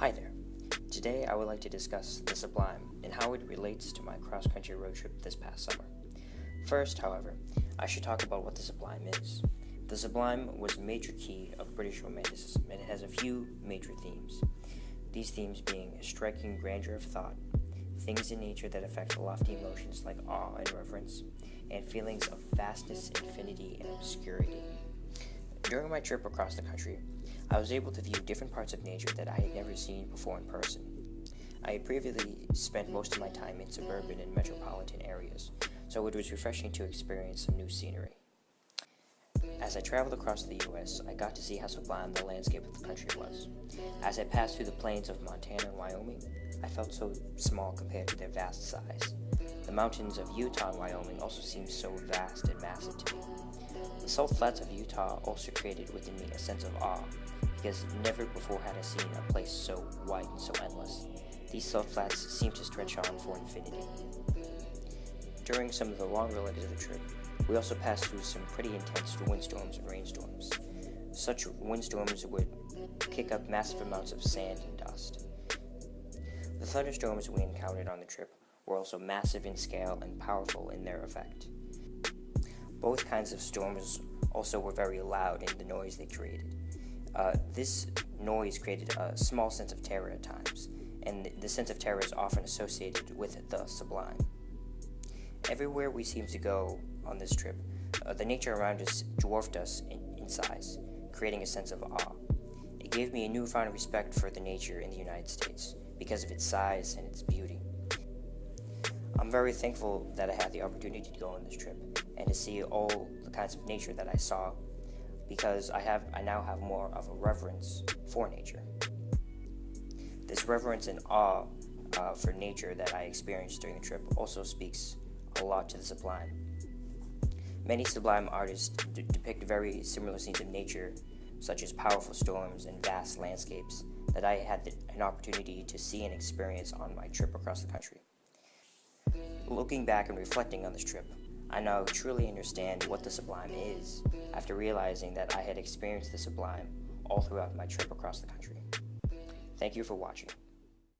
Hi there. Today I would like to discuss the Sublime and how it relates to my cross-country road trip this past summer. First, however, I should talk about what the Sublime is. The Sublime was a major key of British Romanticism, and it has a few major themes. These themes being a striking grandeur of thought, things in nature that affect lofty emotions like awe and reverence, and feelings of vastness, infinity, and obscurity. During my trip across the country, I was able to view different parts of nature that I had never seen before in person. I had previously spent most of my time in suburban and metropolitan areas, so it was refreshing to experience some new scenery. As I traveled across the U.S., I got to see how sublime the landscape of the country was. As I passed through the plains of Montana and Wyoming, I felt so small compared to their vast size. The mountains of Utah and Wyoming also seemed so vast and massive to me. The salt flats of Utah also created within me a sense of awe, because never before had I seen a place so wide and so endless. These salt flats seemed to stretch on for infinity. During some of the longer legs of the trip, we also passed through some pretty intense windstorms and rainstorms. Such windstorms would kick up massive amounts of sand and dust. The thunderstorms we encountered on the trip were also massive in scale and powerful in their effect. Both kinds of storms also were very loud in the noise they created. This noise created a small sense of terror at times, and the sense of terror is often associated with the sublime. Everywhere we seemed to go on this trip, the nature around us dwarfed us in size, creating a sense of awe. It gave me a newfound respect for the nature in the United States because of its size and its beauty. I'm very thankful that I had the opportunity to go on this trip and to see all the kinds of nature that I saw, because I now have more of a reverence for nature. This reverence and awe for nature that I experienced during the trip also speaks a lot to the sublime. Many sublime artists depict very similar scenes of nature, such as powerful storms and vast landscapes, that I had an opportunity to see and experience on my trip across the country. Looking back and reflecting on this trip, I now truly understand what the sublime is, after realizing that I had experienced the sublime all throughout my trip across the country. Thank you for watching.